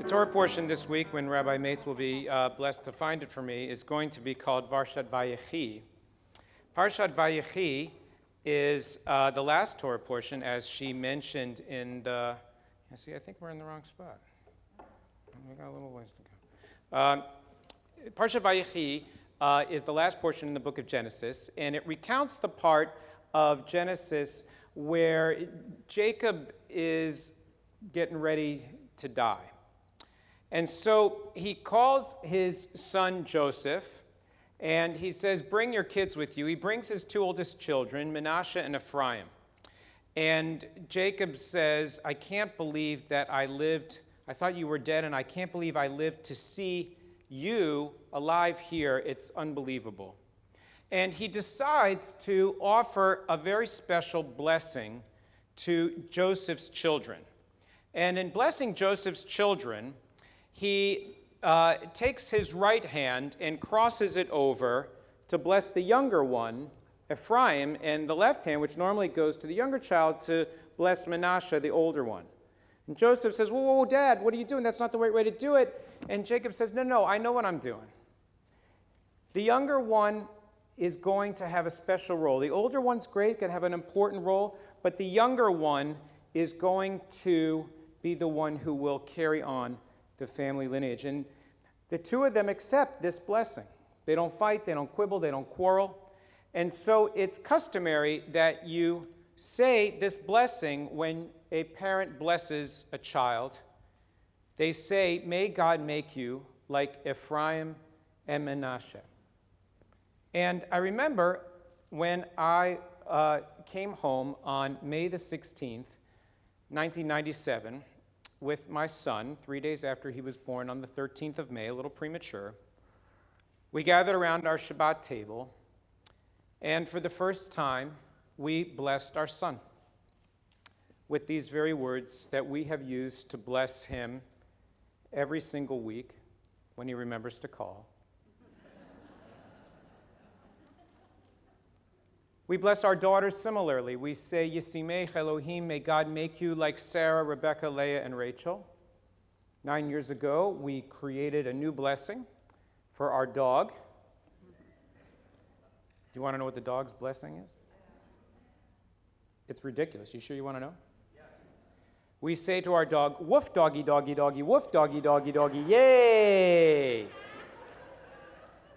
The Torah portion this week, when Rabbi Mates will be blessed to find it for me, is going to be called Parshat Vayechi. Parshat Vayechi is the last Torah portion, as she mentioned in the... See, I think we're in the wrong spot. We got a little ways to go. Parshat Vayechi is the last portion in the book of Genesis, and it recounts the part of Genesis where Jacob is getting ready to die. And so he calls his son Joseph, and he says, bring your kids with you. He brings his two oldest children, Manasseh and Ephraim. And Jacob says, I can't believe that I thought you were dead, and I can't believe I lived to see you alive here. It's unbelievable. And he decides to offer a very special blessing to Joseph's children. And in blessing Joseph's children, he takes his right hand and crosses it over to bless the younger one, Ephraim, and the left hand, which normally goes to the younger child, to bless Manasseh, the older one. And Joseph says, whoa, Dad, what are you doing? That's not the right way to do it. And Jacob says, no, I know what I'm doing. The younger one is going to have a special role. The older one's great, can have an important role, but the younger one is going to be the one who will carry on the family lineage. And the two of them accept this blessing. They don't fight, they don't quibble, they don't quarrel. And so it's customary that you say this blessing when a parent blesses a child. They say, may God make you like Ephraim and Manasseh. And I remember when I came home on May the 16th, 1997, with my son, 3 days after he was born on the 13th of May, a little premature. We gathered around our Shabbat table, and for the first time, we blessed our son with these very words that we have used to bless him every single week when he remembers to call. We bless our daughters similarly. We say, Yisimech Elohim, may God make you like Sarah, Rebecca, Leah, and Rachel. 9 years ago, we created a new blessing for our dog. Do you want to know what the dog's blessing is? It's ridiculous. You sure you want to know? Yes. We say to our dog, woof, doggy, doggy, doggy, woof, doggy, doggy, doggy, yay!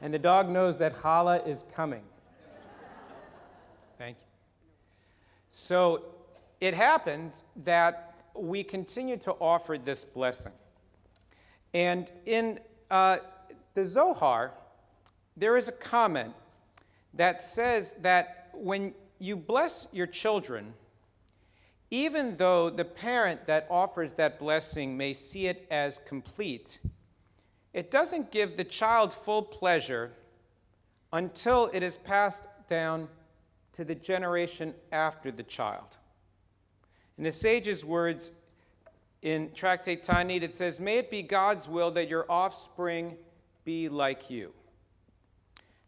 And the dog knows that challah is coming. Thank you. So it happens that we continue to offer this blessing. And in the Zohar, there is a comment that says that when you bless your children, even though the parent that offers that blessing may see it as complete, it doesn't give the child full pleasure until it is passed down to the generation after the child. In the sage's words in Tractate Ta'anit, it says, may it be God's will that your offspring be like you.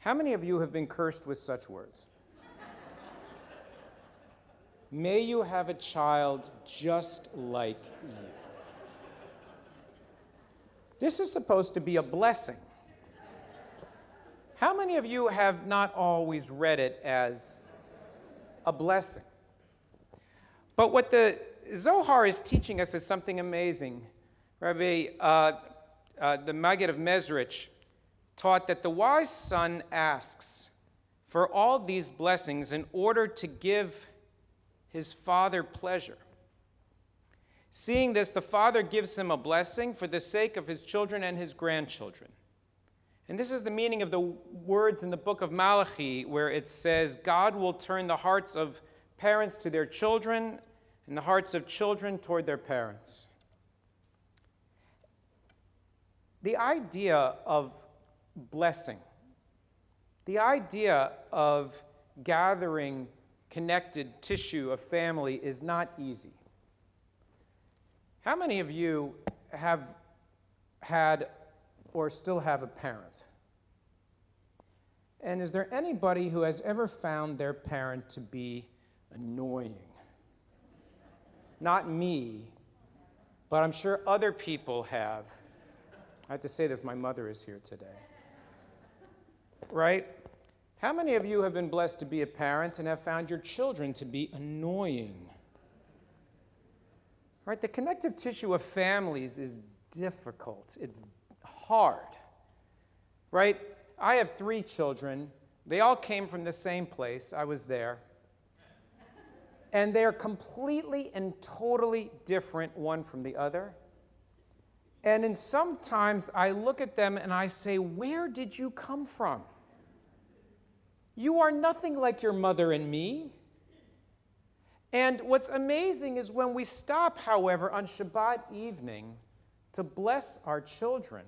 How many of you have been cursed with such words? May you have a child just like you. This is supposed to be a blessing. How many of you have not always read it as a blessing? But what the Zohar is teaching us is something amazing. Rabbi, the Maggid of Mezrich, taught that the wise son asks for all these blessings in order to give his father pleasure. Seeing this, the father gives him a blessing for the sake of his children and his grandchildren. And this is the meaning of the words in the book of Malachi, where it says, God will turn the hearts of parents to their children and the hearts of children toward their parents. The idea of blessing, the idea of gathering connected tissue of family is not easy. How many of you have had or still have a parent? And is there anybody who has ever found their parent to be annoying? Not me, but I'm sure other people have. I have to say this, my mother is here today. Right? How many of you have been blessed to be a parent and have found your children to be annoying? Right? The connective tissue of families is difficult. It's hard. Right? I have 3 children. They all came from the same place. I was there. And they're completely and totally different one from the other. And sometimes I look at them and I say, where did you come from? You are nothing like your mother and me. And what's amazing is when we stop, however, on Shabbat evening to bless our children,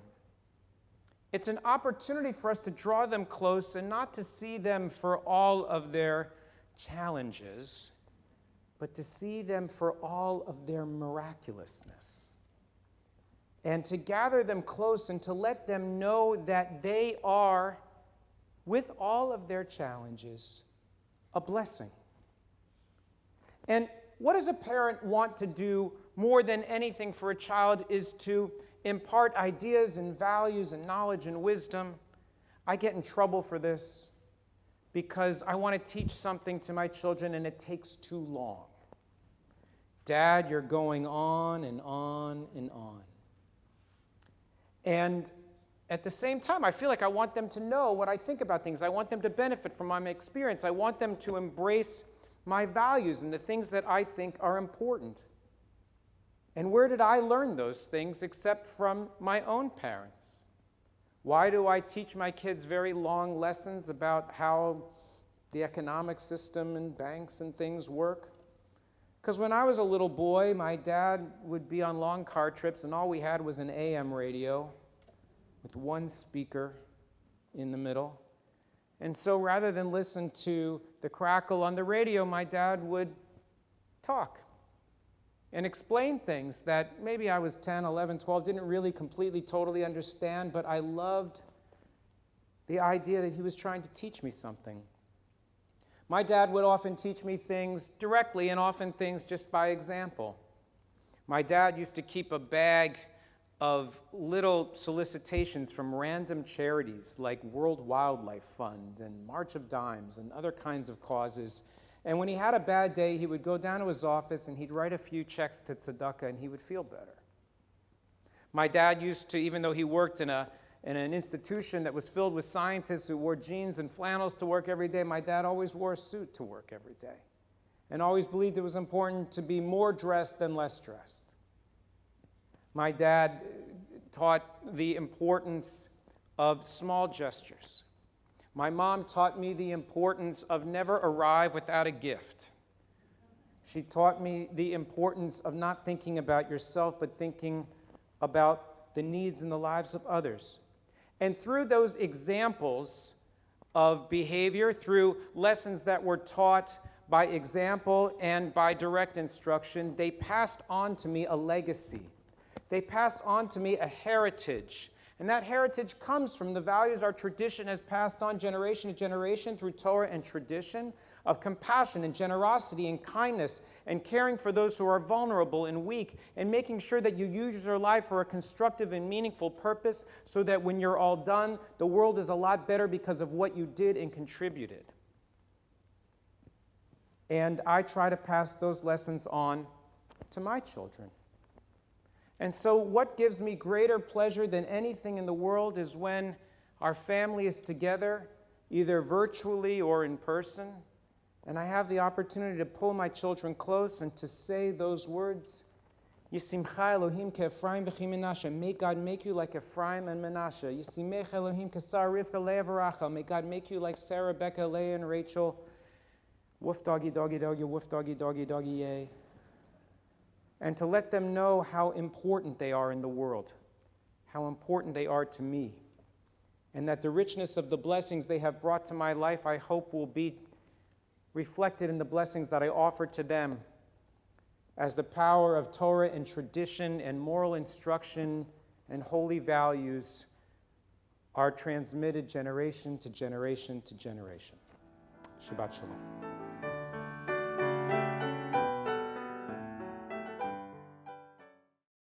it's an opportunity for us to draw them close and not to see them for all of their challenges, but to see them for all of their miraculousness. And to gather them close and to let them know that they are, with all of their challenges, a blessing. And what does a parent want to do more than anything for a child is to impart ideas and values and knowledge and wisdom. I get in trouble for this because I want to teach something to my children and it takes too long. Dad, you're going on and on and on. And at the same time, I feel like I want them to know what I think about things. I want them to benefit from my experience. I want them to embrace my values and the things that I think are important. And where did I learn those things except from my own parents? Why do I teach my kids very long lessons about how the economic system and banks and things work? Because when I was a little boy, my dad would be on long car trips and all we had was an AM radio with one speaker in the middle. And so rather than listen to the crackle on the radio, my dad would talk and explain things that maybe I was 10, 11, 12, didn't really completely, totally understand, but I loved the idea that he was trying to teach me something. My dad would often teach me things directly and often things just by example. My dad used to keep a bag of little solicitations from random charities like World Wildlife Fund and March of Dimes and other kinds of causes. And when he had a bad day, he would go down to his office and he'd write a few checks to tzedakah and he would feel better. My dad used to, even though he worked in an institution that was filled with scientists who wore jeans and flannels to work every day, my dad always wore a suit to work every day and always believed it was important to be more dressed than less dressed. My dad taught the importance of small gestures. My mom taught me the importance of never arrive without a gift. She taught me the importance of not thinking about yourself, but thinking about the needs and the lives of others. And through those examples of behavior, through lessons that were taught by example and by direct instruction, they passed on to me a legacy. They passed on to me a heritage. And that heritage comes from the values our tradition has passed on generation to generation through Torah and tradition of compassion and generosity and kindness and caring for those who are vulnerable and weak and making sure that you use your life for a constructive and meaningful purpose so that when you're all done, the world is a lot better because of what you did and contributed. And I try to pass those lessons on to my children. And so what gives me greater pleasure than anything in the world is when our family is together, either virtually or in person, and I have the opportunity to pull my children close and to say those words, Yisimcha Elohim ke'Ephraim v'chi Menashe. May God make you like Ephraim and Menashe. Yisimech Elohim ke'Sara Rivka Leah v'Rachel. May God make you like Sarah, Rebecca, Leah, and Rachel. Woof doggy, doggy, doggy, woof doggy, doggy, doggy, yay. And to let them know how important they are in the world, how important they are to me, and that the richness of the blessings they have brought to my life, I hope, will be reflected in the blessings that I offer to them as the power of Torah and tradition and moral instruction and holy values are transmitted generation to generation to generation. Shabbat Shalom.